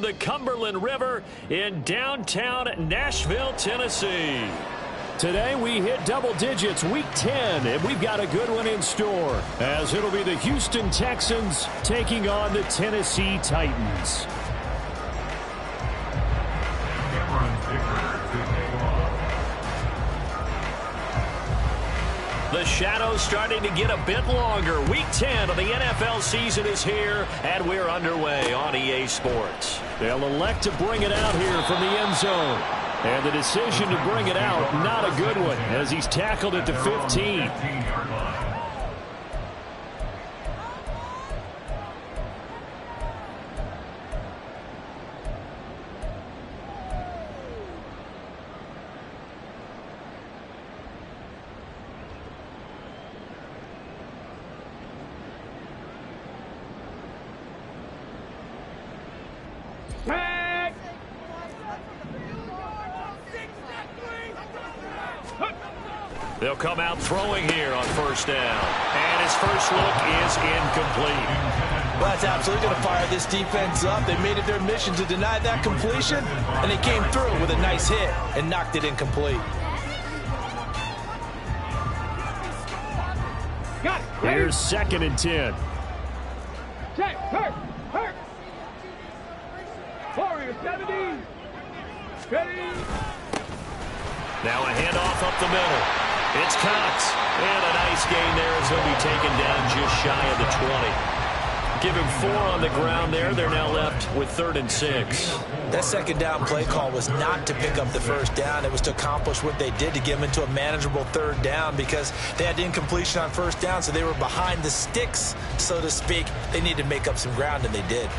The Cumberland River in downtown Nashville, Tennessee. Today we hit double digits, week 10, and we've got a good one in store, as it'll be the Houston Texans taking on the Tennessee Titans. The shadow's starting to get a bit longer. Week 10 of the NFL season is here, and we're underway on EA Sports. They'll elect to bring it out here from the end zone. And the decision to bring it out, not a good one, as he's tackled at the 15. They'll come out throwing here on first down. And his first look is incomplete. Well, that's absolutely going to fire this defense up. They made it their mission to deny that completion, and they came through with a nice hit and knocked it incomplete. Here's 2nd and 10. Check, hurt. Warrior 70. Ready. Now a handoff up the middle. It's Cox. And a nice gain there as he'll be taken down just shy of the 20. Give him 4 on the ground there. They're now left with 3rd and 6. That second down play call was not to pick up the first down. It was to accomplish what they did, to get them into a manageable 3rd down, because they had incompletion on first down, so they were behind the sticks, so to speak. They needed to make up some ground, and they did.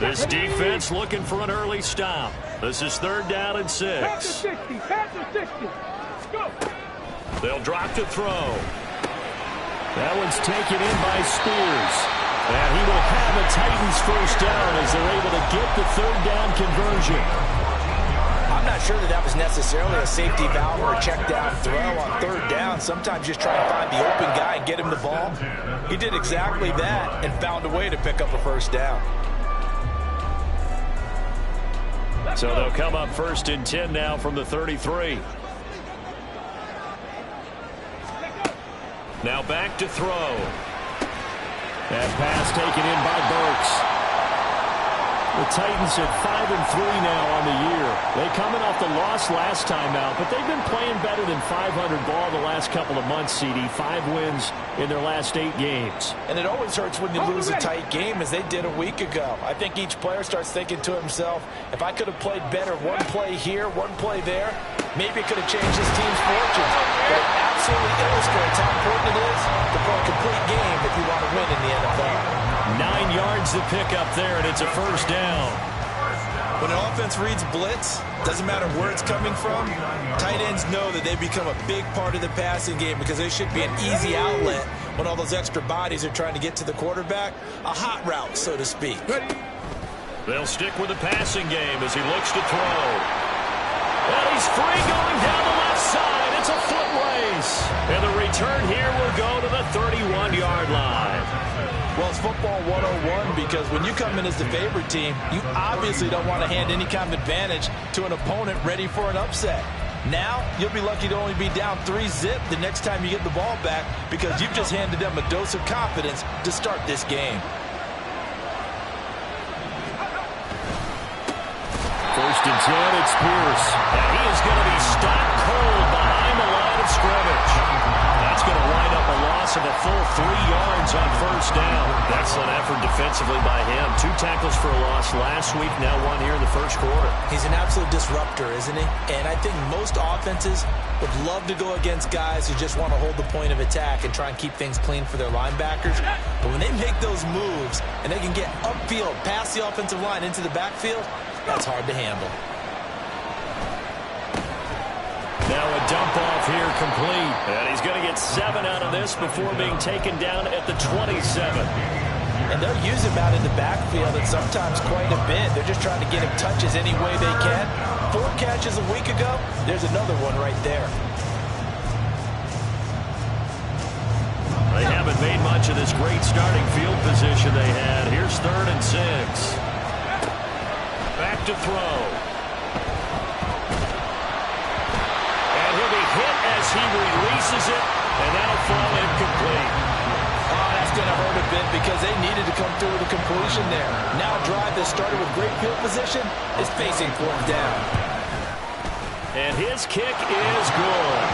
This defense looking for an early stop. This is 3rd down and 6. Pass to 60. Go. They'll drop to throw. That one's taken in by Spears. And he will have a Titans first down as they're able to get the 3rd down conversion. I'm not sure that was necessarily a safety valve or a check down throw on 3rd down. Sometimes just try to find the open guy and get him the ball. He did exactly that and found a way to pick up a first down. So they'll come up 1st and 10 now from the 33. Now back to throw. That pass taken in by Burks. The Titans at 5-3 now on the year. They coming off the loss last time out, but they've been playing better than 500 ball the last couple of months, CD. 5 wins in their last 8 games. And it always hurts when you lose a tight game, as they did a week ago. I think each player starts thinking to himself, if I could have played better one play here, one play there, maybe it could have changed this team's fortunes. But it absolutely illustrates how important it is to play a complete game if you want to win in the NFL. 9 yards to pick up there, and it's a first down. When an offense reads blitz, doesn't matter where it's coming from, tight ends know that they become a big part of the passing game, because they should be an easy outlet when all those extra bodies are trying to get to the quarterback. A hot route, so to speak. They'll stick with the passing game as he looks to throw. And he's free going down the left side. It's a foot race. And the return here will go to the 31-yard line. Well, it's football 101, because when you come in as the favorite team, you obviously don't want to hand any kind of advantage to an opponent ready for an upset. Now, you'll be lucky to only be down 3-zip the next time you get the ball back, because you've just handed them a dose of confidence to start this game. 1st and 10, it's Pierce. And he is going to be stopped cold behind the line of scrimmage. That's going to wind up a loss of a full 3 yards on first down. Excellent effort defensively by him. 2 tackles for a loss last week, now 1 here in the first quarter. He's an absolute disruptor, isn't he? And I think most offenses would love to go against guys who just want to hold the point of attack and try and keep things clean for their linebackers. But when they make those moves and they can get upfield, past the offensive line into the backfield, that's hard to handle. Now a dump off here complete. And he's going to get 7 out of this before being taken down at the 27. And they'll use him out in the backfield, and sometimes quite a bit. They're just trying to get him touches any way they can. 4 catches a week ago. There's another one right there. They have a haven't made much of this great starting field position they had. Here's 3rd and 6. Back to throw. And he'll be hit as he releases it, and that'll fall incomplete. Oh, that's going to hurt a bit because they needed to come through with a completion there. Now a drive that started with great field position is facing 4th down. And his kick is good.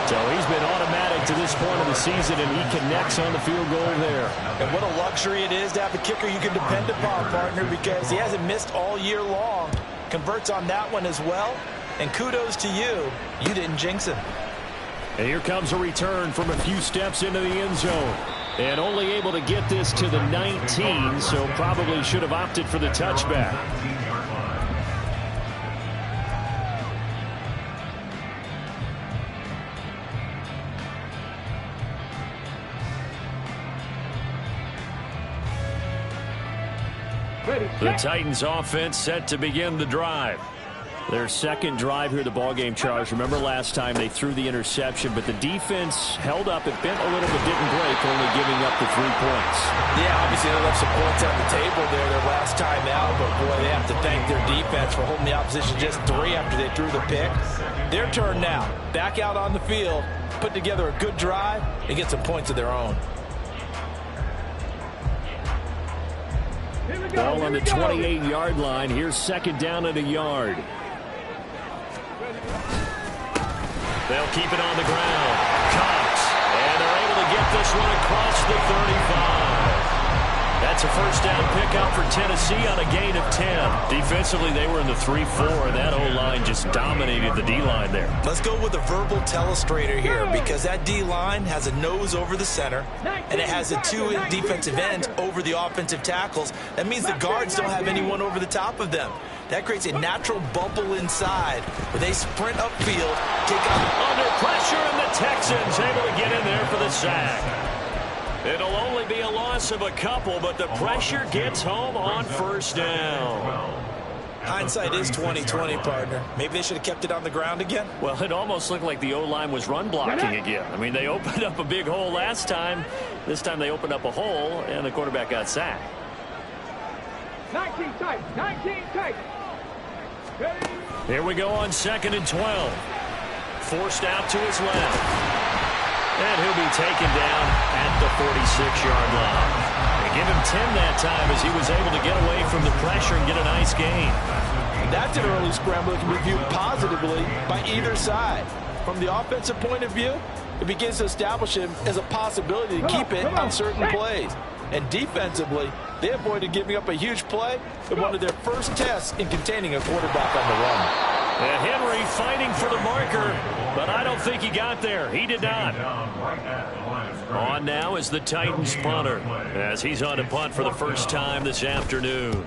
So he's been automatic to this point of the season, and he connects on the field goal there. And what a luxury it is to have a kicker you can depend upon, partner, because he hasn't missed all year long. Converts on that one as well. And kudos to you. You didn't jinx him. And here comes a return from a few steps into the end zone. And only able to get this to the 19, so probably should have opted for the touchback. The Titans offense set to begin the drive. Their second drive here, the ballgame, Charles. Remember last time they threw the interception, but the defense held up. It bent a little bit, didn't break, only giving up the 3 points. Yeah, obviously they left some points on the table there their last time out, but boy, they have to thank their defense for holding the opposition just 3 after they threw the pick. Their turn now. Back out on the field, put together a good drive, and get some points of their own. Ball on the 28-yard line. Here's 2nd down and a yard. They'll keep it on the ground. Cox. And they're able to get this one across the 35. That's a first down pickup for Tennessee on a gain of 10. Defensively, they were in the 3-4, and that O-line just dominated the D-line there. Let's go with a verbal telestrator here because that D-line has a nose over the center, and it has the 2 defensive ends over the offensive tackles. That means the guards don't have anyone over the top of them. That creates a natural bubble inside where they sprint upfield, take on under pressure, and the Texans able to get in there for the sack. It'll only be a loss of a couple, but the pressure gets home on first down. Hindsight is 20/20, partner. Maybe they should have kept it on the ground again. Well, it almost looked like the O-line was run blocking again. I mean, they opened up a big hole last time. This time they opened up a hole, and the quarterback got sacked. 19 tight, 19 tight. Here we go on 2nd and 12. Forced out to his left. And he'll be taken down at the 46-yard line. They give him 10 that time as he was able to get away from the pressure and get a nice gain. That's an early scramble that can be viewed positively by either side. From the offensive point of view, it begins to establish him as a possibility to keep it on certain plays. And defensively, they avoided giving up a huge play in one of their first tests in containing a quarterback on the run. And Henry fighting for the marker, but I don't think he got there. He did not. On now is the Titans punter, as he's on to punt for the first time this afternoon.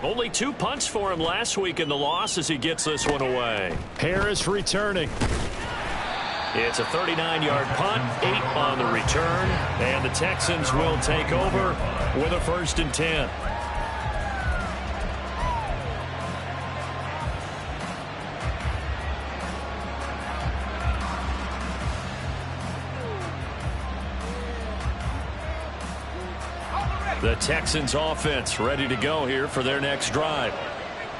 Only 2 punts for him last week in the loss as he gets this one away. Harris returning. It's a 39-yard punt, 8 on the return, and the Texans will take over with a 1st and 10. The Texans offense ready to go here for their next drive.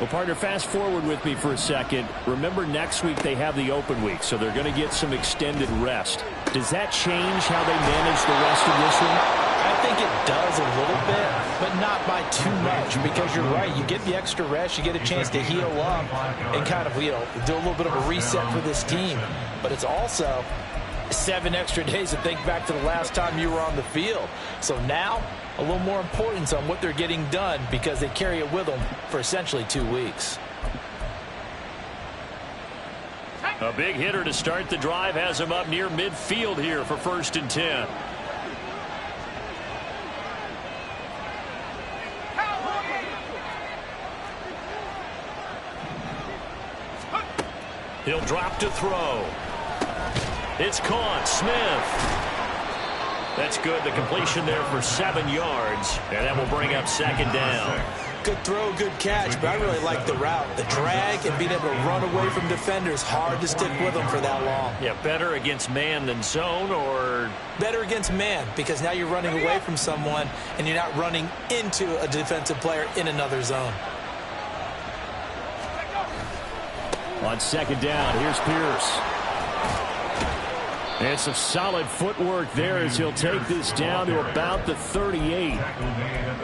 Well, partner, fast forward with me for a second. Remember, next week they have the open week, so they're going to get some extended rest. Does that change how they manage the rest of this one? I think it does a little bit, but not by too much, because you're right. You get the extra rest, you get a chance to heal up and kind of, do a little bit of a reset for this team. But it's also 7 extra days to think back to the last time you were on the field. So now, a little more importance on what they're getting done because they carry it with them for essentially 2 weeks. A big hitter to start the drive has him up near midfield here for 1st and 10. He'll drop to throw. It's caught. Smith. That's good. The completion there for 7 yards. And that will bring up 2nd down. Good throw, good catch, but I really like the route. The drag and being able to run away from defenders, hard to stick with them for that long. Yeah, better against man than zone, or? Better against man, because now you're running away from someone and you're not running into a defensive player in another zone. On second down, here's Pierce. And some solid footwork there as he'll take this down to about the 38.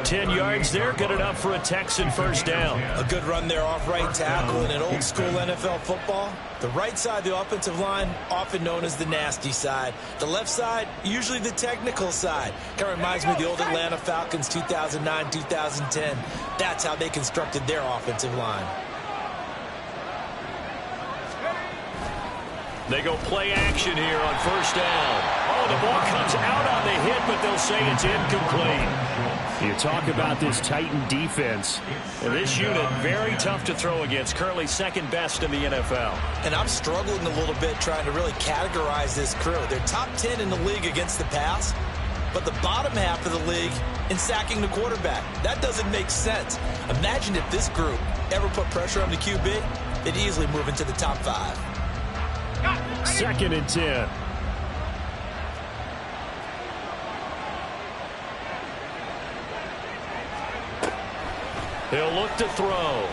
10 yards there, good enough for a Texan first down. A good run there off right tackle in an old school NFL football. The right side of the offensive line, often known as the nasty side. The left side, usually the technical side. Kind of reminds me of the old Atlanta Falcons 2009-2010. That's how they constructed their offensive line. They go play action here on first down. Oh, the ball comes out on the hit, but they'll say it's incomplete. You talk about this Titan defense. And this unit, very tough to throw against. Currently second best in the NFL. And I'm struggling a little bit trying to really categorize this crew. They're top 10 in the league against the pass, but the bottom half of the league in sacking the quarterback. That doesn't make sense. Imagine if this group ever put pressure on the QB, they'd easily move into the top 5. Second and 10. He'll look to throw.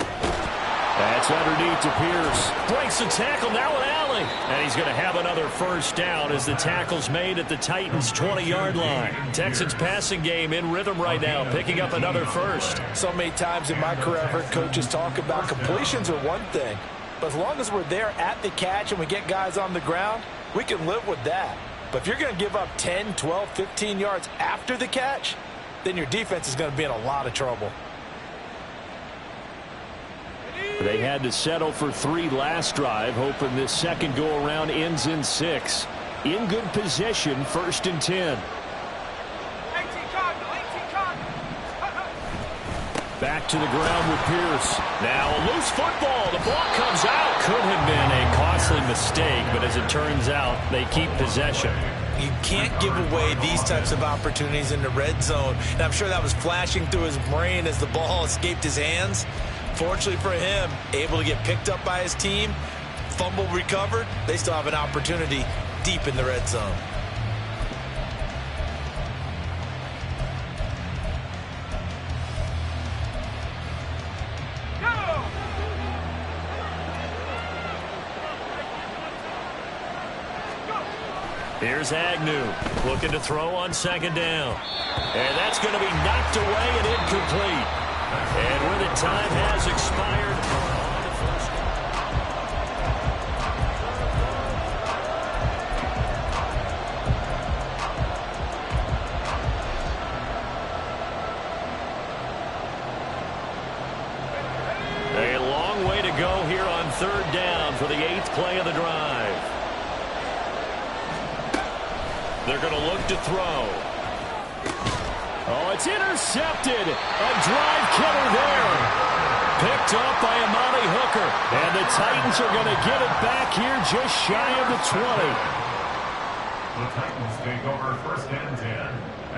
That's underneath to Pierce. Breaks the tackle, now an alley. And he's going to have another first down as the tackle's made at the Titans' 20-yard line. Texans passing game in rhythm right now, picking up another first. So many times in my career I've heard coaches talk about completions are one thing. But as long as we're there at the catch and we get guys on the ground, we can live with that. But if you're going to give up 10, 12, 15 yards after the catch, then your defense is going to be in a lot of trouble. They had to settle for 3 last drive, hoping this second go-around ends in 6. In good position, first and 10. Back to the ground with Pierce. Now a loose football. The ball comes out. Could have been a costly mistake, but as it turns out, they keep possession. You can't give away these types of opportunities in the red zone. And I'm sure that was flashing through his brain as the ball escaped his hands. Fortunately for him, able to get picked up by his team, fumble recovered. They still have an opportunity deep in the red zone. Here's Agnew looking to throw on second down. And that's going to be knocked away and incomplete. And where the time has expired on the first A long way to go here on third down for the 8th play of the drive. They're going to look to throw. Oh, it's intercepted. A drive killer there. Picked up by Amani Hooker. And the Titans are going to get it back here just shy of the 20. The Titans take over first and 10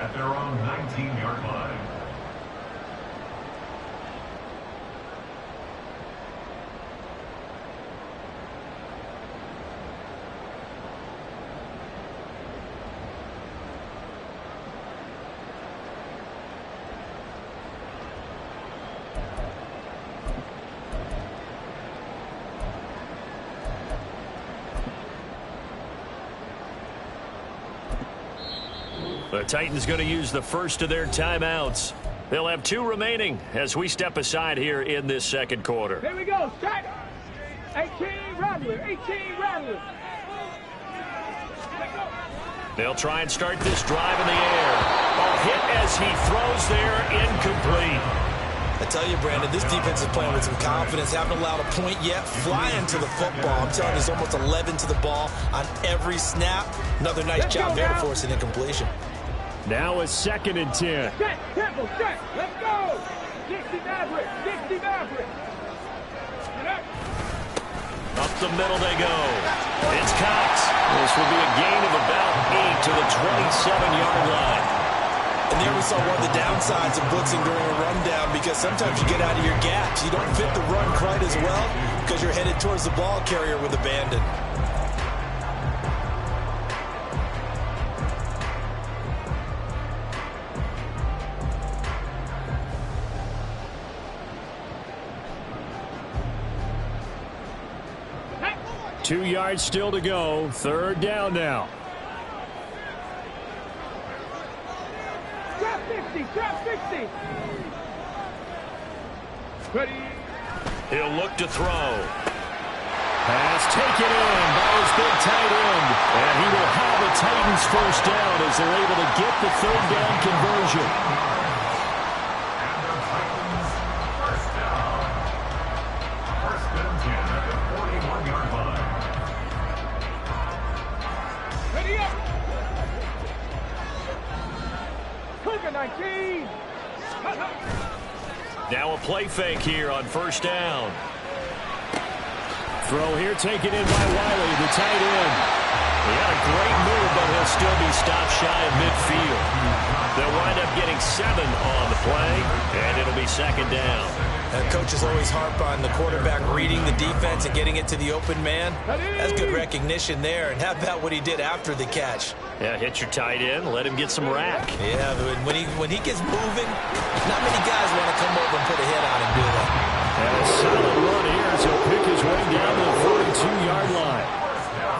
at their own 19-yard line. The Titans going to use the first of their timeouts. They'll have 2 remaining as we step aside here in this second quarter. Here we go. Start. 18 Rattler. 18 Rattler. They'll try and start this drive in the air. A hit as he throws there, incomplete. I tell you, Brandon, this defense is playing with some confidence. Haven't allowed a point yet. Flying to the football. I'm telling you, there's almost 11 to the ball on every snap. Another nice job there to force an incompletion. Now a second and 10. Set. Temple. Set. Let's go. 60 Maverick. 60 Maverick. Up the middle they go. It's Cox. This will be a gain of about 8 to the 27-yard line. And there we saw one of the downsides of blitzing during a rundown, because sometimes you get out of your gaps. You don't fit the run quite as well because you're headed towards the ball carrier with abandon. Hey. 2 yards still to go. Third down now. Drop 60, drop 60. Ready. He'll look to throw. Pass taken in by his big tight end. And he will have the Titans first down as they're able to get the third down conversion. And the Titans first down. First and 10 at the 41-yard line. Ready up. Cougar 19. Now a play fake here on first down. Throw here taken in by Wiley, the tight end. He had a great move, but he'll still be stopped shy of midfield. They'll wind up getting 7 on the play, and it'll be second down. Coaches always harp on the quarterback reading the defense and getting it to the open man. That's good recognition there. And how about what he did after the catch? Yeah, hit your tight end, let him get some rack. Yeah, but when he gets moving, not many guys want to come over and put a hit on him, do they? And a solid run here as he'll pick his way down to the 42-yard line.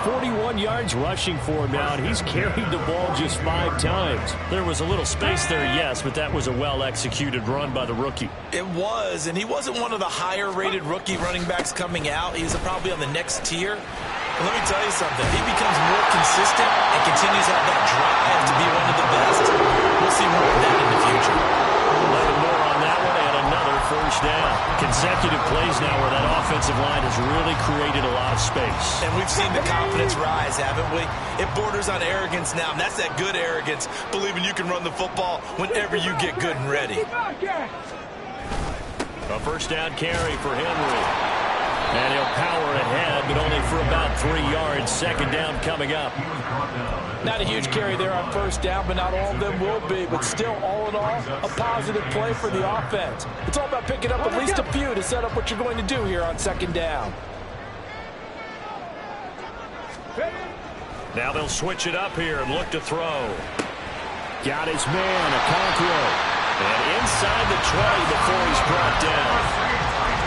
41 yards rushing for him now, and he's carried the ball just 5 times. There was a little space there, yes, but that was a well-executed run by the rookie. It was, and he wasn't one of the higher-rated rookie running backs coming out. He's probably on the next tier. And let me tell you something. If he becomes more consistent and continues to have that drive to be one of the best, we'll see more of that in the future. 11 more on that one, and another first down. Consecutive plays now where that offensive line has really created a lot of space. And we've seen the confidence rise, haven't we? It borders on arrogance now, and that's that good arrogance, believing you can run the football whenever you get good and ready. A first down carry for Henry. And he'll power ahead, but only for about 3 yards. Second down coming up. Not a huge carry there on first down, but not all of them will be. But still, all in all, a positive play for the offense. It's all about picking up at least a few to set up what you're going to do here on second down. Now they'll switch it up here and look to throw. Got his man, Okonkwo. And inside the 20 before he's brought down.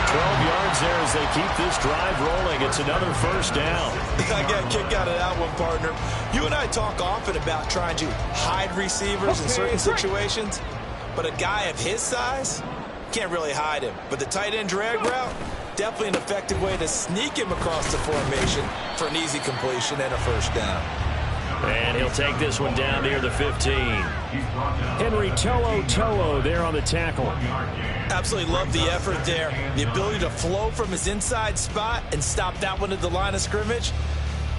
12 yards there as they keep this drive rolling. It's another first down. I got a kick out of that one, partner. You and I talk often about trying to hide receivers in certain situations, but a guy of his size can't really hide him. But the tight end drag route, definitely an effective way to sneak him across the formation for an easy completion and a first down. And he'll take this one down near the 15. Henry To'o there on the tackle. Absolutely love the effort there. The ability to flow from his inside spot and stop that one at the line of scrimmage.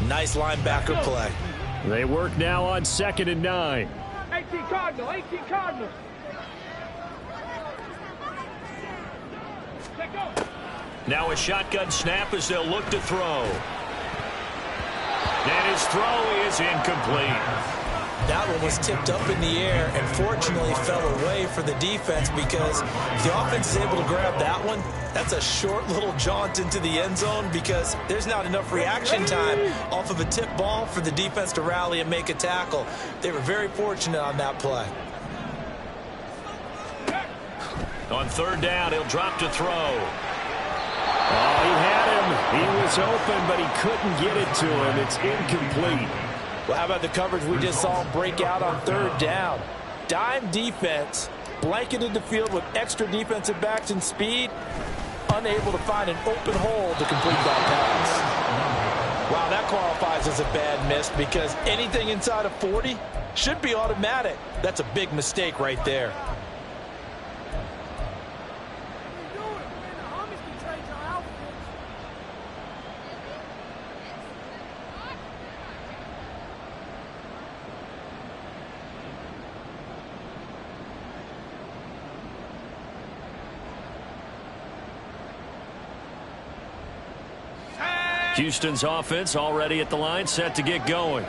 Nice linebacker play. They work now on 2nd and 9. 18 Cardinal, 18 Cardinal. Let go. Now a shotgun snap as they'll look to throw. And his throw is incomplete. That one was tipped up in the air and fortunately fell away for the defense, because if the offense is able to grab that one, that's a short little jaunt into the end zone, because there's not enough reaction time off of a tip ball for the defense to rally and make a tackle. They were very fortunate on that play. On third down, he'll drop to throw. Oh, he had him. He was open, but he couldn't get it to him. It's incomplete. Well, how about the coverage we just saw him break out on third down? Dime defense, blanketed the field with extra defensive backs and speed, unable to find an open hole to complete that pass. Wow, that qualifies as a bad miss, because anything inside of 40 should be automatic. That's a big mistake right there. Houston's offense already at the line, set to get going.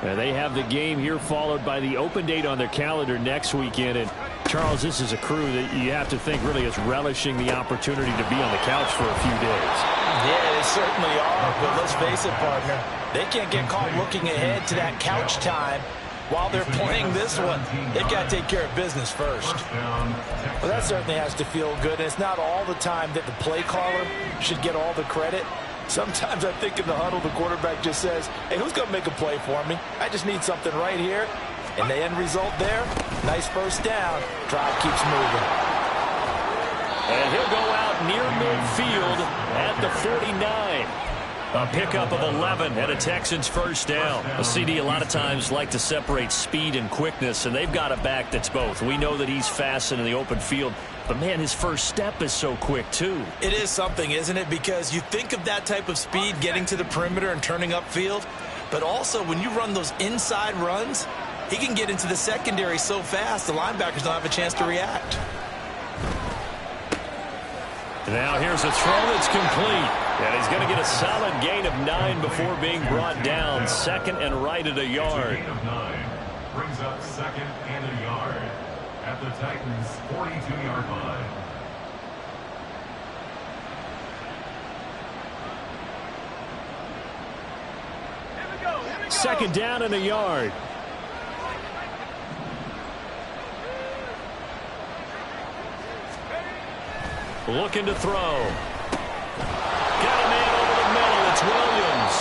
They have the game here followed by the open date on their calendar next weekend. And Charles, this is a crew that you have to think really is relishing the opportunity to be on the couch for a few days. Yeah, they certainly are. But let's face it, partner, they can't get caught looking ahead to that couch time while they're playing this one. They've got to take care of business first. Well, that certainly has to feel good. And it's not all the time that the play caller should get all the credit. Sometimes I think in the huddle, the quarterback just says, hey, who's going to make a play for me? I just need something right here. And the end result there, nice first down. Drive keeps moving. And he'll go out near midfield at the 49. A pickup of 11 and a Texans first down. A CD a lot of times like to separate speed and quickness, and they've got a back that's both. We know that he's fast in the open field, but, man, his first step is so quick, too. It is something, isn't it? Because you think of that type of speed getting to the perimeter and turning upfield, but also when you run those inside runs, he can get into the secondary so fast the linebackers don't have a chance to react. Now here's a throw that's complete. And he's going to get a solid gain of 9 before being brought down. Second and right at a yard. Gain of 9 brings up second and a yard at the Titans' 42-yard line. Second down and a yard. Looking to throw. Got a man over the middle. It's Williams.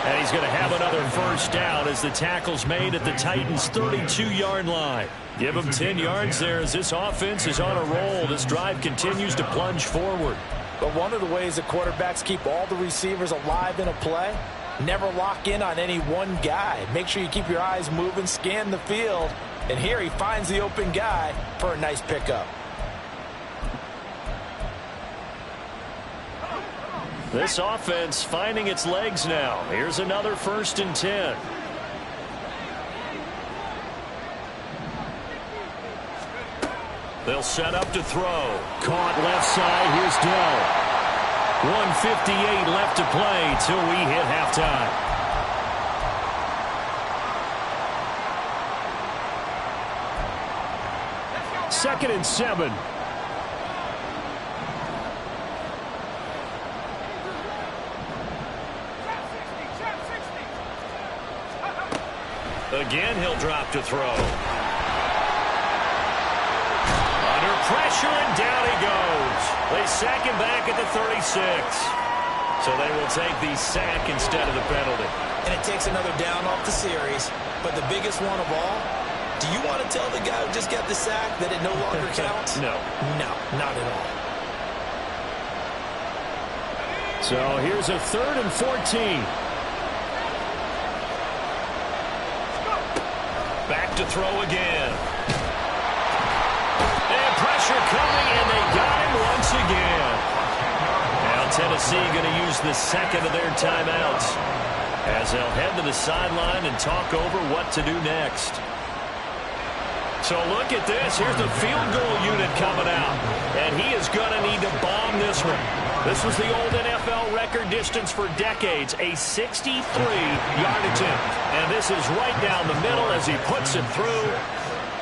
And he's going to have another first down as the tackle's made at the Titans' 32-yard line. Give him 10 yards there as this offense is on a roll. This drive continues to plunge forward. But one of the ways that quarterbacks keep all the receivers alive in a play, never lock in on any one guy. Make sure you keep your eyes moving, scan the field. And here he finds the open guy for a nice pickup. This offense finding its legs now. Here's another 1st and 10. They'll set up to throw. Caught left side. Here's Dell. 1:58 left to play till we hit halftime. Second and 7. Again, he'll drop to throw. Under pressure, and down he goes. They sack him back at the 36. So they will take the sack instead of the penalty. And it takes another down off the series. But the biggest one of all, do you want to tell the guy who just got the sack that it no longer counts? No. No, not at all. So here's a 3rd and 14. Back to throw again. And pressure coming, and they got him once again. Now Tennessee going to use the second of their timeouts as they'll head to the sideline and talk over what to do next. So look at this. Here's the field goal unit coming out. And he is going to need to bomb this one. This was the old NFL record distance for decades, a 63-yard attempt. And this is right down the middle as he puts it through.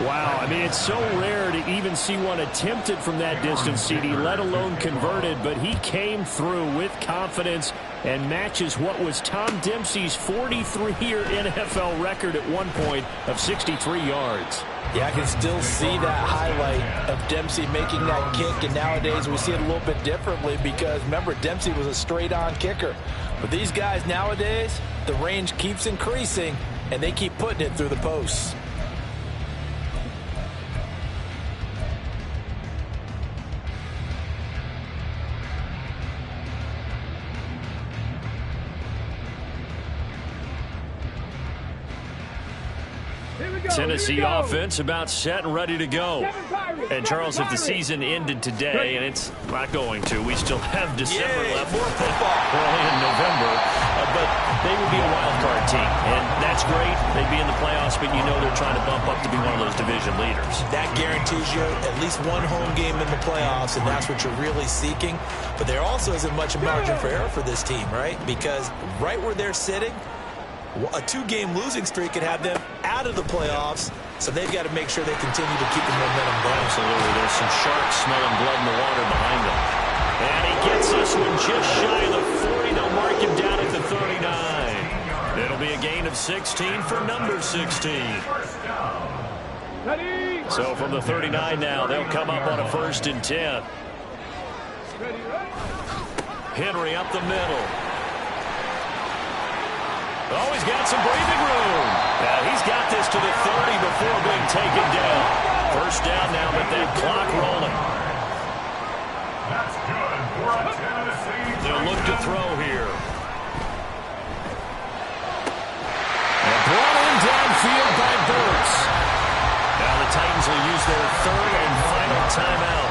Wow, I mean, it's so rare to even see one attempted from that distance, CD, let alone converted. But he came through with confidence and matches what was Tom Dempsey's 43-year NFL record at one point of 63 yards. Yeah, I can still see that highlight of Dempsey making that kick, and nowadays we see it a little bit differently because, remember, Dempsey was a straight-on kicker. But these guys nowadays, the range keeps increasing, and they keep putting it through the posts. Tennessee offense about set and ready to go. And Charles, if the season ended today, and it's not going to, we still have December left. More football. Early in November, but they would be a wild card team, and that's great. They'd be in the playoffs, but you know they're trying to bump up to be one of those division leaders. That guarantees you at least one home game in the playoffs, and that's what you're really seeking. But there also isn't much margin for error for this team, right? Because right where they're sitting, A 2-game losing streak could have them out of the playoffs, so they've got to make sure they continue to keep the momentum going. Absolutely. There's some sharks smelling blood in the water behind them. And he gets this one just shy of the 40. They'll mark him down at the 39. It'll be a gain of 16 for number 16. Ready. So from the 39 now, they'll come up on a 1st and 10. Henry up the middle. Oh, he's got some breathing room. He's got this to the 30 before being taken down. 1st down now, but that clock rolling. That's good for a Tennessee. They'll look to throw here. And brought in downfield by Burks. Now the Titans will use their 3rd and final timeout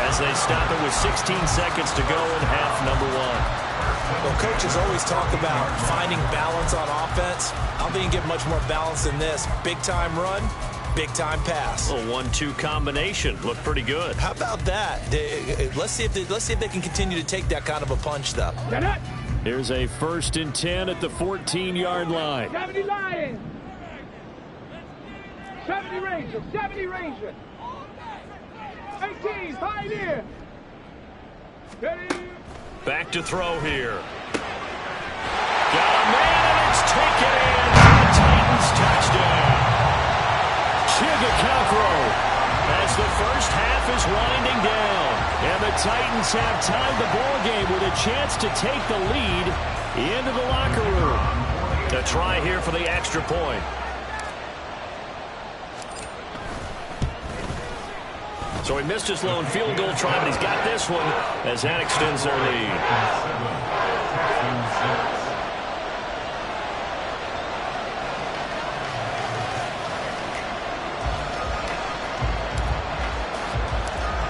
as they stop it with 16 seconds to go in half number 1. Well, coaches always talk about finding balance on offense. I don't think you can get much more balance than this. Big-time run, big-time pass. A 1-2 combination. Looked pretty good. How about that? Let's see if they can continue to take that kind of a punch, though. Here's a 1st and 10 at the 14-yard line. 70 Lions. 70 Rangers. 70 Rangers. 18 Pioneer. Ready. Back to throw here. Got a man, and it's taken in. The Titans touchdown. Chigakakro as the 1st half is winding down. And the Titans have tied the ball game with a chance to take the lead into the locker room. A try here for the extra point. So he missed his lone field goal try, but he's got this one as that extends their lead.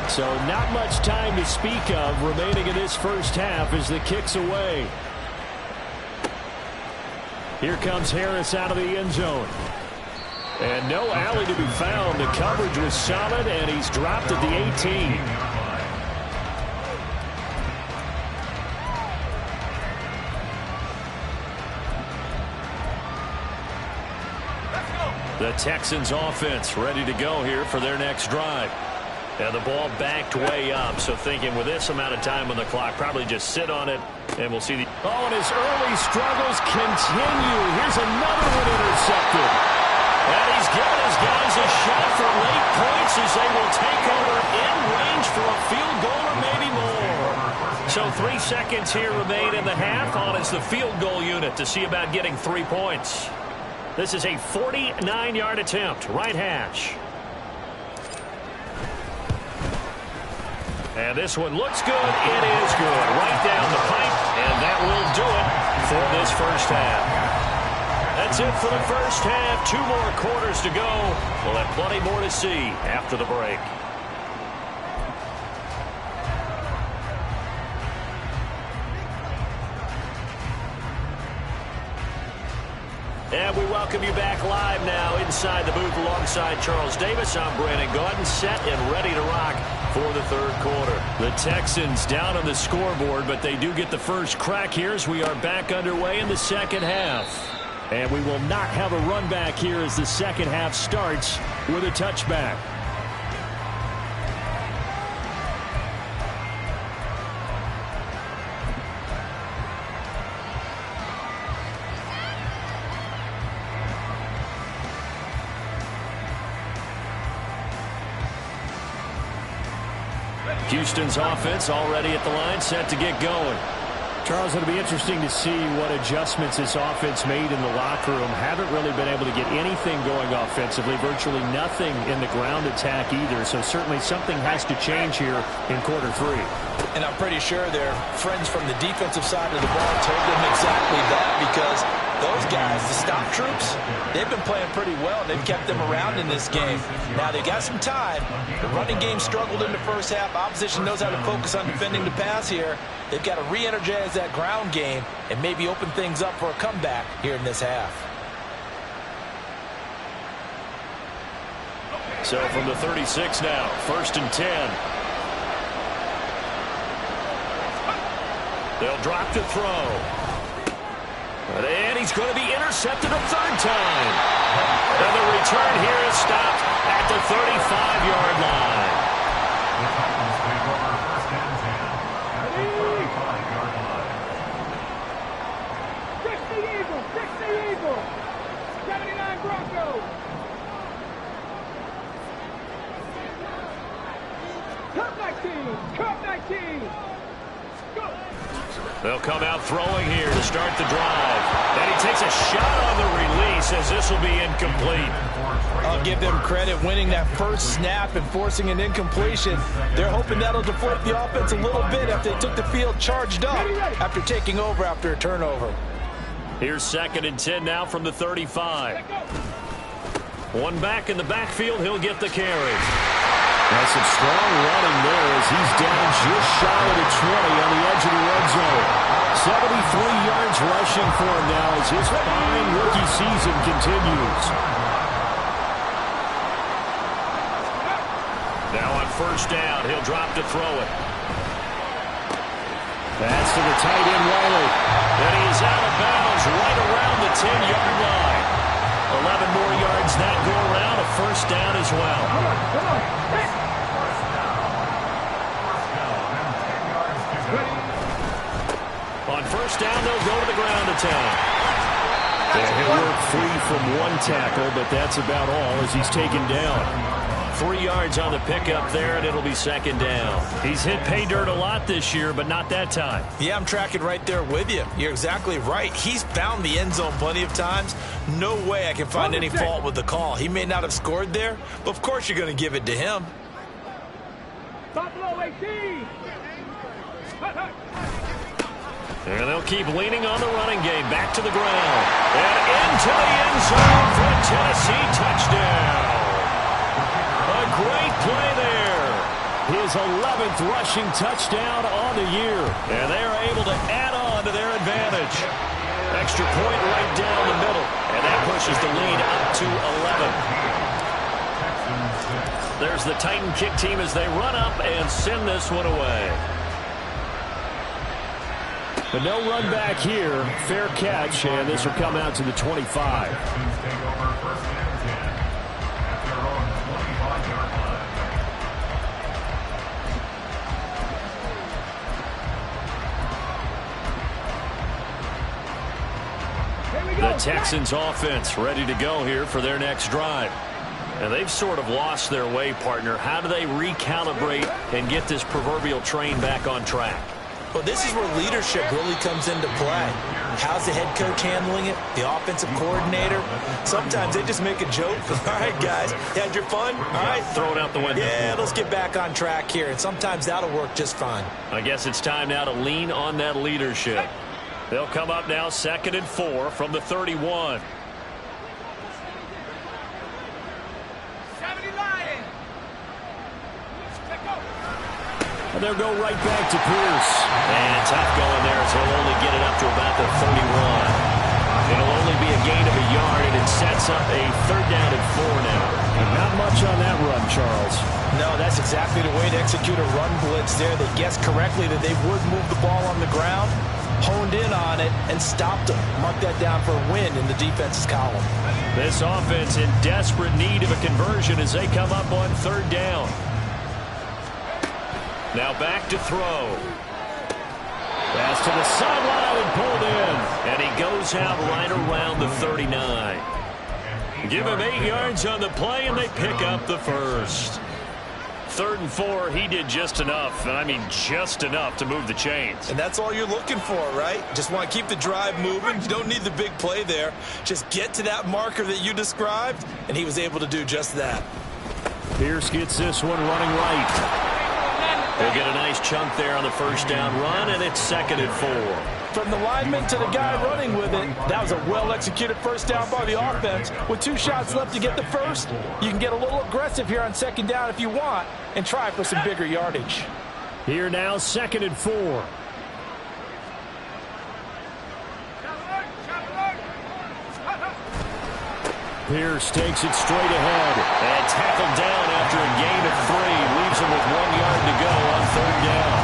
So not much time to speak of remaining in this 1st half as the kick's away. Here comes Harris out of the end zone. And no alley to be found. The coverage was solid, and he's dropped at the 18. The Texans offense ready to go here for their next drive. And the ball backed way up, so thinking with this amount of time on the clock, probably just sit on it, and we'll see the... Oh, and his early struggles continue. Here's another one intercepted. And he's given his guys a shot for late points as they will take over in range for a field goal or maybe more. So 3 seconds here remain in the half on as the field goal unit to see about getting 3 points. This is a 49-yard attempt, right hash. And this one looks good. It is good. Right down the pipe, and that will do it for this 1st half. That's it for the 1st half. 2 more quarters to go. We'll have plenty more to see after the break. And we welcome you back live now inside the booth alongside Charles Davis. I'm Brandon Gaudin, set and ready to rock for the 3rd quarter. The Texans down on the scoreboard, but they do get the first crack here as we are back underway in the 2nd half. And we will not have a run back here as the 2nd half starts with a touchback. Houston's offense already at the line, set to get going. Charles, it'll be interesting to see what adjustments this offense made in the locker room. Haven't really been able to get anything going offensively, virtually nothing in the ground attack either. So certainly something has to change here in quarter 3. And I'm pretty sure their friends from the defensive side of the ball told them exactly that, because those guys, the stop troops, they've been playing pretty well. They've kept them around in this game. Now they've got some time. The running game struggled in the 1st half. Opposition knows how to focus on defending the pass here. They've got to re-energize that ground game and maybe open things up for a comeback here in this half. So from the 36 now, 1st and 10. They'll drop to throw. And he's going to be intercepted a third time. And the return here is stopped at the 35-yard line. The Titans take over first and 10 at the 35-yard line. Fix the Eagles! Fix the Eagles! 79 Broncos! Cup 19! Cup 19! Go! They'll come out throwing here to start the drive. And he takes a shot on the release as this will be incomplete. I'll give them credit winning that first snap and forcing an incompletion. They're hoping that'll deflate the offense a little bit after they took the field charged up after taking over after a turnover. Here's 2nd and 10 now from the 35. One back in the backfield. He'll get the carry. That's some strong running there as he's down just shy of the 20 on the edge of the red zone. 73 yards rushing for him now as his fine rookie season continues. Now on first down, he'll drop to throw it. Pass to the tight end, Riley. And he's out of bounds right around the 10-yard line. 11 more yards that go around, a first down as well. Come on! On first down, they'll go to the ground attack. He'll work free from one tackle, but that's about all as he's taken down. 3 yards on the pickup there, and it'll be 2nd down. He's hit pay dirt a lot this year, but not that time. Yeah, I'm tracking right there with you. You're exactly right. He's found the end zone plenty of times. No way I can find any fault with the call. He may not have scored there, but of course you're going to give it to him. Buffalo 18! And they'll keep leaning on the running game. Back to the ground. And into the end zone for a Tennessee touchdown. A great play there. His 11th rushing touchdown on the year. And they are able to add on to their advantage. Extra point right down the middle. And that pushes the lead up to 11. There's the Titan kick team as they run up and send this one away. But no run back here. Fair catch, and this will come out to the 25. Take over first and 10 at their own 25-yard line. The Texans offense ready to go here for their next drive. And they've sort of lost their way, partner. How do they recalibrate and get this proverbial train back on track? Well, this is where leadership really comes into play. How's the head coach handling it? The offensive coordinator? Sometimes they just make a joke. All right, guys, you had your fun? All right. Throw it out the window. Yeah, let's get back on track here. And sometimes that'll work just fine. I guess it's time now to lean on that leadership. They'll come up now 2nd and 4 from the 31. And they'll go right back to Pierce. And tough going there as he'll only get it up to about the 31. It'll only be a gain of a yard, and it sets up a 3rd down and 4 now. And not much on that run, Charles. No, that's exactly the way to execute a run blitz there. They guessed correctly that they would move the ball on the ground, honed in on it, and stopped them. Mark that down for a win in the defense's column. This offense in desperate need of a conversion as they come up on 3rd down. Now back to throw. Pass to the sideline and pulled in. And he goes out right around the 39. Give him 8 yards on the play, and they pick up the first. 3rd and 4, he did just enough. I mean, just enough to move the chains. And that's all you're looking for, right? Just want to keep the drive moving. You don't need the big play there. Just get to that marker that you described, and he was able to do just that. Pierce gets this one running right. They'll get a nice chunk there on the first down run, and it's 2nd and 4. From the lineman to the guy running with it, that was a well-executed first down by the offense. With 2 shots left to get the first, you can get a little aggressive here on 2nd down if you want and try for some bigger yardage. Here now, 2nd and 4. Pierce takes it straight ahead and tackled down after a gain of 3. Leaves him with 1 yard to go on 3rd down.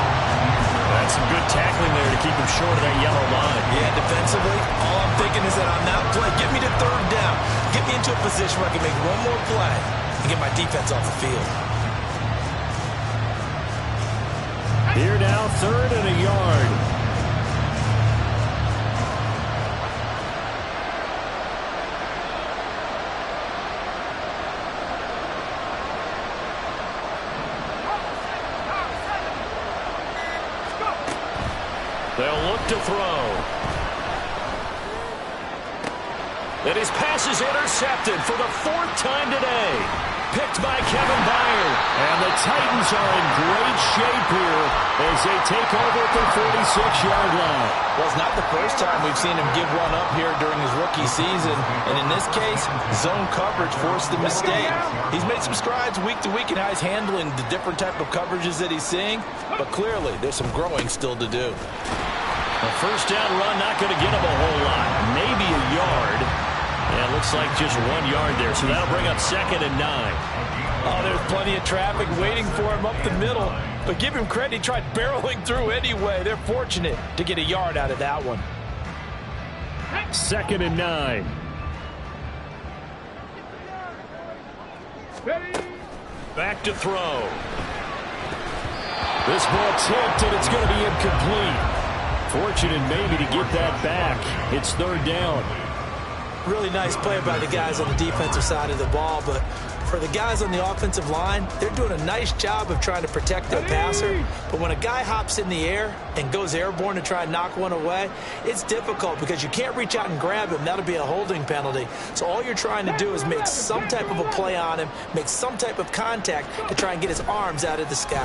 That's some good tackling there to keep him short of that yellow line. Yeah, defensively, all I'm thinking is that on that play, get me to third down. Get me into a position where I can make one more play and get my defense off the field. Here now, 3rd and a yard. They'll look to throw. And his pass is intercepted for the 4th time today. Picked by Kevin Byard. And the Titans are in great shape here as they take over at the 46-yard line. Well, it's not the first time we've seen him give one up here during his rookie season. And in this case, zone coverage forced the mistake. He's made some strides week to week in how he's handling the different type of coverages that he's seeing. But clearly, there's some growing still to do. A first down run, not going to get him a whole lot. Maybe a yard. Yeah, it looks like just 1 yard there, so that'll bring up 2nd and 9. Oh, there's plenty of traffic waiting for him up the middle. But give him credit, he tried barreling through anyway. They're fortunate to get a yard out of that one. 2nd and 9. Back to throw. This ball tipped, and it's going to be incomplete. Fortunate maybe to get that back. It's 3rd down. Really nice play by the guys on the defensive side of the ball, but for the guys on the offensive line, they're doing a nice job of trying to protect their passer. But when a guy hops in the air and goes airborne to try and knock one away, it's difficult because you can't reach out and grab him. That'll be a holding penalty. So all you're trying to do is make some type of a play on him, make some type of contact to try and get his arms out of the sky.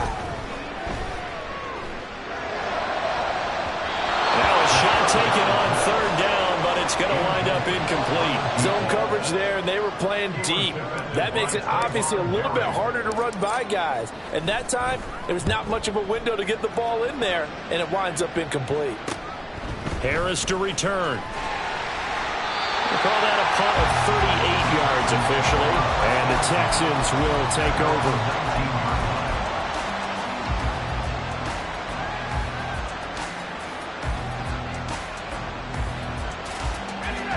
Now a shot taken on 3rd down, but it's going to wind up incomplete. Zone coverage there, and they were playing deep. That makes it obviously a little bit harder to run by guys. And that time, there was not much of a window to get the ball in there, and it winds up incomplete. Harris to return. We'll call that a punt of 38 yards officially, and the Texans will take over.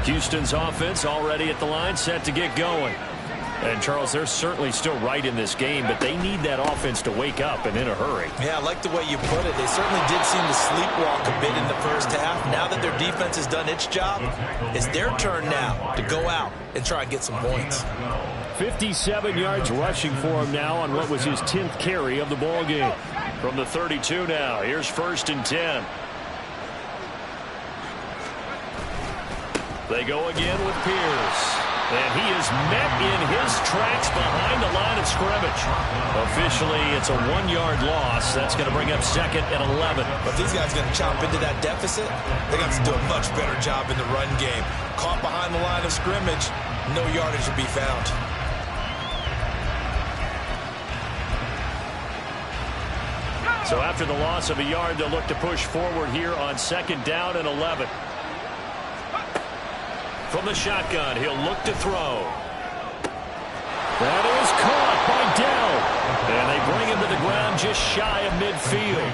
Houston's offense already at the line, set to get going. And, Charles, they're certainly still right in this game, but they need that offense to wake up and in a hurry. Yeah, I like the way you put it. They certainly did seem to sleepwalk a bit in the first half. Now that their defense has done its job, it's their turn now to go out and try and get some points. 57 yards rushing for him now on what was his 10th carry of the ball game. From the 32 now, here's 1st and 10. They go again with Pierce. And he is met in his tracks behind the line of scrimmage. Officially, it's a 1-yard loss. That's going to bring up 2nd and 11. But these guys are going to chomp into that deficit. They're going to have to do a much better job in the run game. Caught behind the line of scrimmage, no yardage to be found. So after the loss of a yard, they'll look to push forward here on 2nd down and 11. From the shotgun, he'll look to throw. That is caught by Dell. And they bring him to the ground just shy of midfield.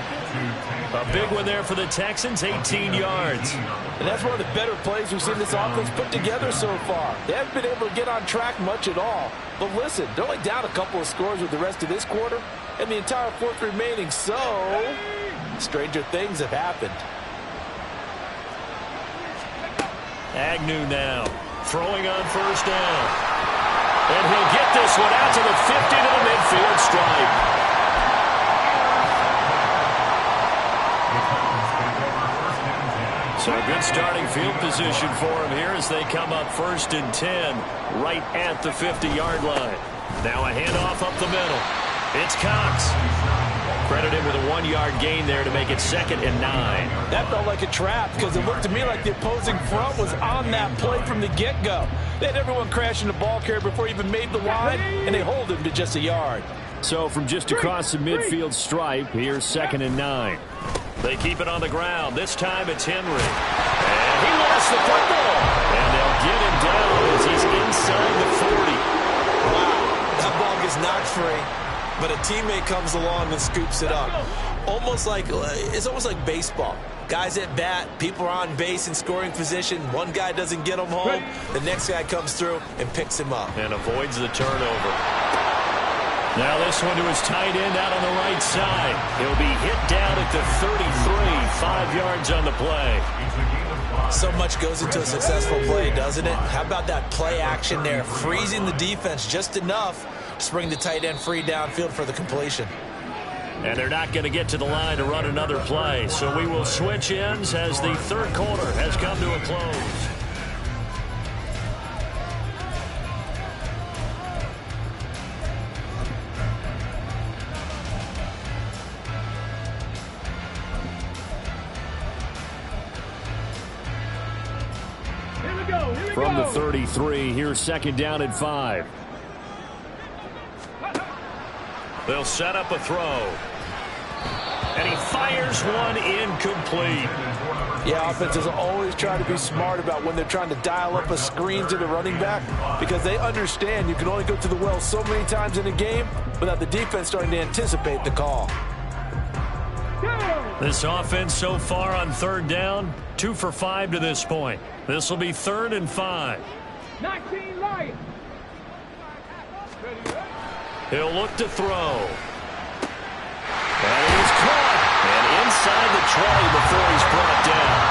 A big one there for the Texans, 18 yards. And that's one of the better plays we've seen this offense put together so far. They haven't been able to get on track much at all. But listen, they're only down a couple of scores with the rest of this quarter and the entire 4th remaining. So, stranger things have happened. Agnew now, throwing on 1st down. And he'll get this one out to the 50 to the midfield stripe. So a good starting field position for him here as they come up 1st and 10, right at the 50-yard line. Now a handoff up the middle. It's Cox. Credited with a 1-yard gain there to make it 2nd and 9. That felt like a trap because it looked to me like the opposing front was on that play from the get-go. They had everyone crashing the ball carrier before he even made the line, and they hold him to just a yard. So from just across the midfield stripe, here's 2nd and 9. They keep it on the ground. This time it's Henry. And he lost the football. And they'll get him down as he's inside the 40. Wow, that ball gets knocked free. But a teammate comes along and scoops it up. Almost like, it's almost like baseball. Guys at bat, people are on base in scoring position. One guy doesn't get him home. The next guy comes through and picks him up. And avoids the turnover. Now this one to his tight end out on the right side. He'll be hit down at the 33, 5 yards on the play. So much goes into a successful play, doesn't it? How about that play action there? Freezing the defense just enough to bring the tight end free downfield for the completion. And they're not going to get to the line to run another play. So we will switch ends as the third quarter has come to a close. From the 33, here's second down and 5. They'll set up a throw. And he fires one incomplete. Yeah, offenses always try to be smart about when they're trying to dial up a screen to the running back, because they understand you can only go to the well so many times in a game without the defense starting to anticipate the call. This offense so far on third down, 2 for 5 to this point. This will be 3rd and 5. 19 Lions. He'll look to throw. And he is caught. And inside the 20 before he's brought down.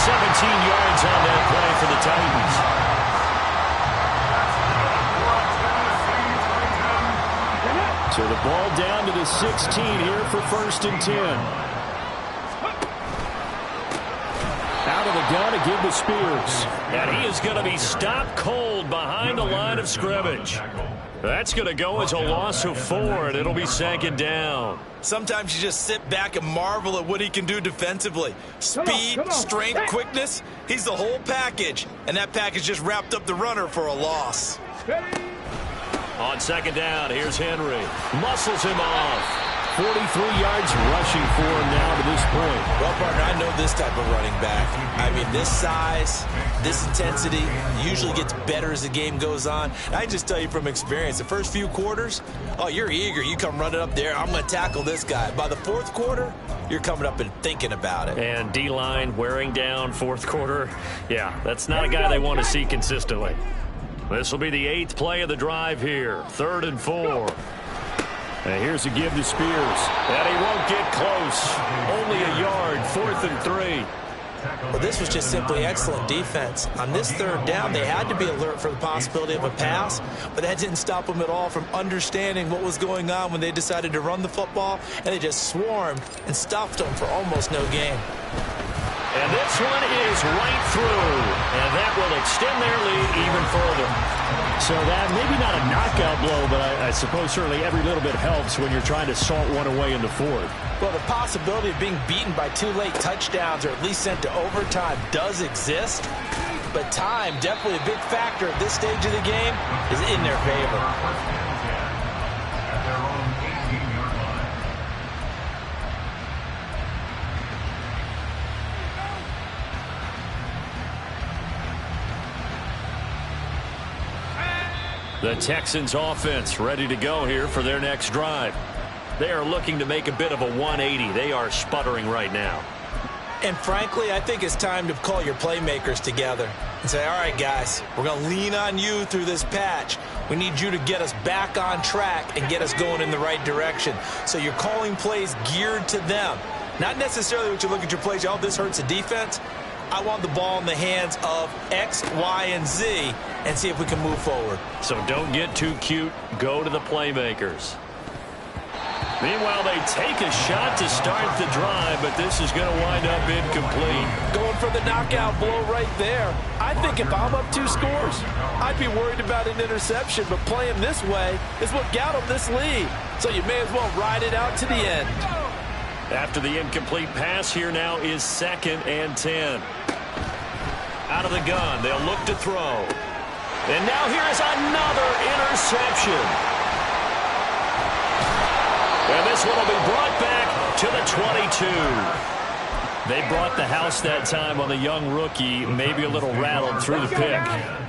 17 yards on that play for the Titans. So the ball down to the 16 here for 1st and 10. Out of the gun to give to Spears. And he is going to be stopped cold behind the line of scrimmage. That's going to go as a loss of 4, and it'll be 2nd down. Sometimes you just sit back and marvel at what he can do defensively. Speed, strength, quickness, he's the whole package. And that package just wrapped up the runner for a loss. On 2nd down, here's Henry. Muscles him off. 43 yards rushing for him now to this point. Well, partner, I know this type of running back. I mean, this size, this intensity usually gets better as the game goes on. I just tell you from experience, the first few quarters, oh, you're eager. You come running up there, I'm going to tackle this guy. By the 4th quarter, you're coming up and thinking about it. And D-line wearing down 4th quarter. Yeah, that's not a guy they want to see consistently. This will be the 8th play of the drive here. 3rd and 4. And here's a give to Spears. And he won't get close. Only a yard. 4th and 3. Well, this was just simply excellent defense. On this 3rd down, they had to be alert for the possibility of a pass, but that didn't stop them at all from understanding what was going on when they decided to run the football, and they just swarmed and stuffed them for almost no gain. And this one is right through, and that will extend their lead even further. So that, maybe not a knockout blow, but I suppose certainly every little bit helps when you're trying to salt one away in the 4th. Well, the possibility of being beaten by 2 late touchdowns or at least sent to overtime does exist, but time, definitely a big factor at this stage of the game, is in their favor. The Texans offense ready to go here for their next drive. They are looking to make a bit of a 180. They are sputtering right now. And frankly, I think it's time to call your playmakers together and say, all right, guys, we're going to lean on you through this patch. We need you to get us back on track and get us going in the right direction. So you're calling plays geared to them. Not necessarily what you look at your plays, oh, this hurts the defense. I want the ball in the hands of X, Y, and Z and see if we can move forward. So don't get too cute. Go to the playmakers. Meanwhile, they take a shot to start the drive, but this is going to wind up incomplete. Going for the knockout blow right there. I think if I'm up 2 scores, I'd be worried about an interception, but playing this way is what got them this lead. So you may as well ride it out to the end. After the incomplete pass, here now is 2nd and 10. Out of the gun, they'll look to throw. And now here is another interception. And this one will be brought back to the 22. They brought the house that time on the young rookie, maybe a little rattled through the pick.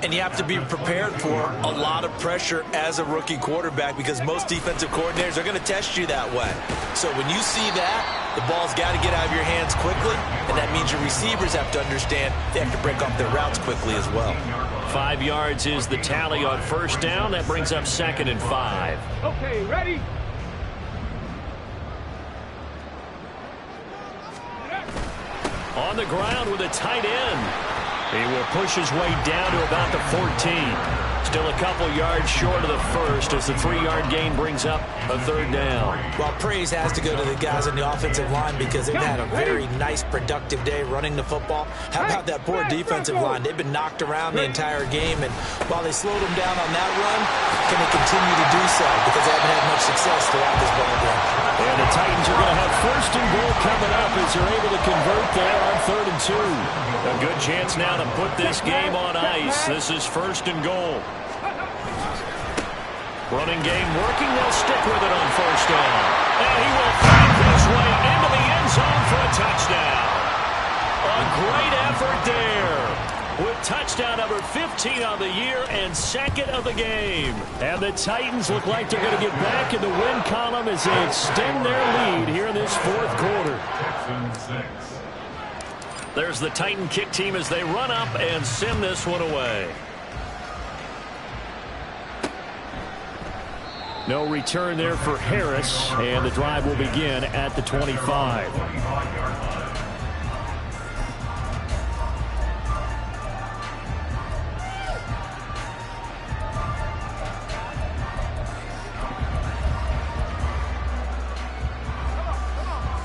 And you have to be prepared for a lot of pressure as a rookie quarterback because most defensive coordinators are going to test you that way. So when you see that, the ball's got to get out of your hands quickly, and that means your receivers have to understand they have to break off their routes quickly as well. 5 yards is the tally on first down. That brings up 2nd and 5. Okay, ready? On the ground with a tight end. He will push his way down to about the 14. Still a couple yards short of the first as the 3-yard gain brings up a 3rd down. Well, praise has to go to the guys on the offensive line because they've had a very nice, productive day running the football. How about that poor defensive line? They've been knocked around the entire game, and while they slowed them down on that run, can they continue to do so because they haven't had much success throughout this ball game. And the Titans are going to have 1st and goal coming up as they're able to convert there on 3rd and 2. A good chance now to put this game on ice. This is 1st and goal. Running game working. They'll stick with it on 1st down. And he will find his way into the end zone for a touchdown. A great effort there with touchdown number 15 on the year and 2nd of the game. And the Titans look like they're going to get back in the win column as they extend their lead here in this 4th quarter. There's the Titan kick team as they run up and send this one away. No return there for Harris, and the drive will begin at the 25.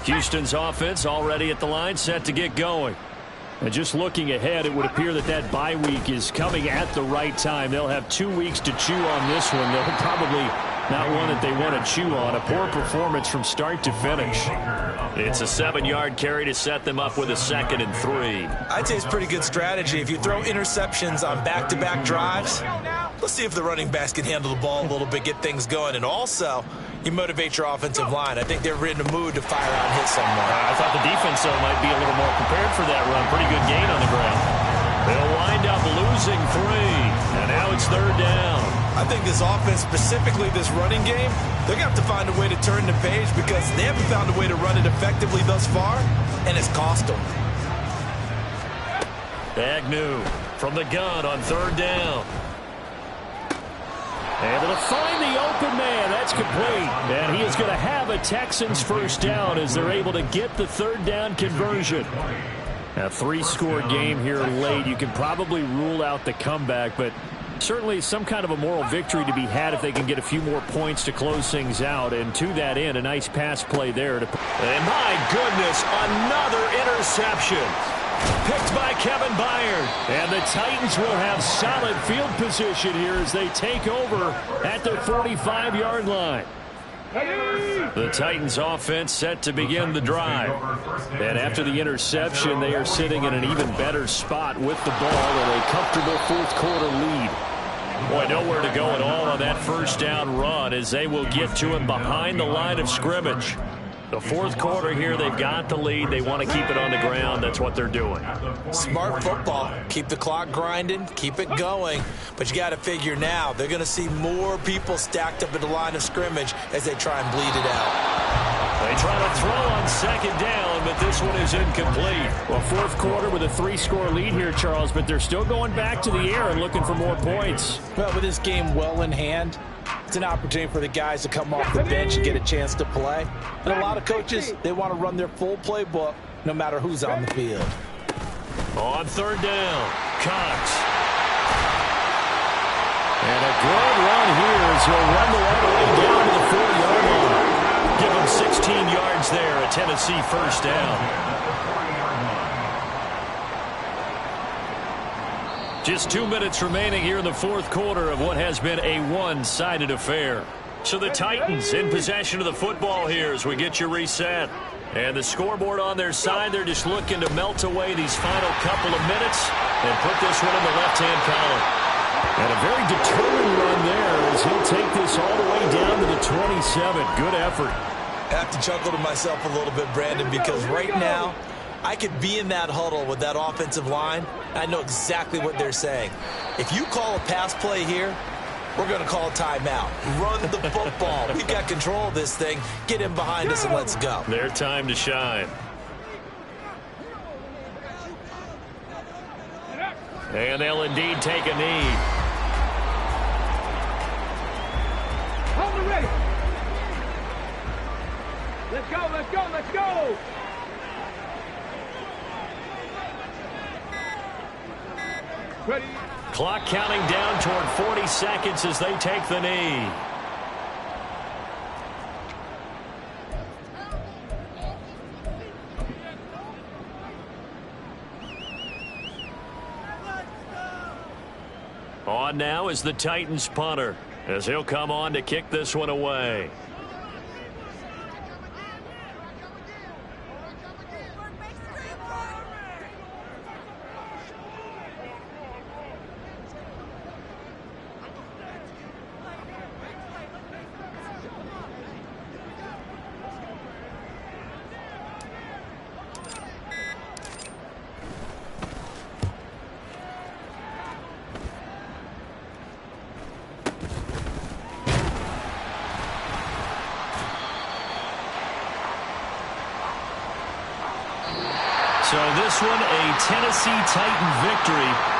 Houston's offense already at the line, set to get going. And just looking ahead, it would appear that that bye week is coming at the right time. They'll have 2 weeks to chew on this one. They'll probably not one that they want to chew on. A poor performance from start to finish. It's a 7-yard carry to set them up with a 2nd and 3. I'd say it's pretty good strategy. If you throw interceptions on back-to-back drives, let's see if the running backs can handle the ball a little bit, get things going. And also, you motivate your offensive line. I think they're in the mood to fire out and hit someone. I thought the defense, though, might be a little more prepared for that run. Pretty good gain on the ground. They'll wind up losing 3. And now it's 3rd down. I think this offense, specifically this running game, they're going to have to find a way to turn the page because they haven't found a way to run it effectively thus far, and it's cost them. Agnew from the gun on 3rd down. Able to find the open man. That's complete. And he is going to have a Texans 1st down as they're able to get the 3rd down conversion. A 3-score game here late. You can probably rule out the comeback, but certainly some kind of a moral victory to be had if they can get a few more points to close things out. And to that end, a nice pass play there. And my goodness, another interception. Picked by Kevin Byard. And the Titans will have solid field position here as they take over at their 45-yard line. The Titans offense set to begin the drive. And after the interception, they are sitting in an even better spot with the ball and a comfortable 4th quarter lead. Boy, nowhere to go at all on that 1st down run as they will get to him behind the line of scrimmage. The 4th quarter here, they've got the lead. They want to keep it on the ground. That's what they're doing. Smart football. Keep the clock grinding. Keep it going. But you got to figure now, they're going to see more people stacked up at the line of scrimmage as they try and bleed it out. They try to throw on 2nd down, but this one is incomplete. Well, 4th quarter with a 3-score lead here, Charles, but they're still going back to the air and looking for more points. Well, with this game well in hand, it's an opportunity for the guys to come off the bench and get a chance to play. And a lot of coaches, they want to run their full playbook no matter who's on the field. On 3rd down, Cox. And a good run here as he'll run the way down to the 4-yard line. Give him 16 yards there, a Tennessee 1st down. Just 2 minutes remaining here in the 4th quarter of what has been a one-sided affair. So the Titans in possession of the football here as we get you reset. And the scoreboard on their side, they're just looking to melt away these final couple of minutes and put this one in the left-hand column. And a very determined run there as he'll take this all the way down to the 27. Good effort. I have to chuckle to myself a little bit, Brandon, because right now, I could be in that huddle with that offensive line. I know exactly what they're saying. If you call a pass play here, we're going to call a timeout. Run the football. We've got control of this thing. Get him behind us and let's go. Their time to shine. And they'll indeed take a knee. Hold it ready. Let's go, let's go, let's go. Ready. Clock counting down toward 40 seconds as they take the knee. On now is the Titans punter, as he'll come on to kick this one away. So this one, a Tennessee Titan victory.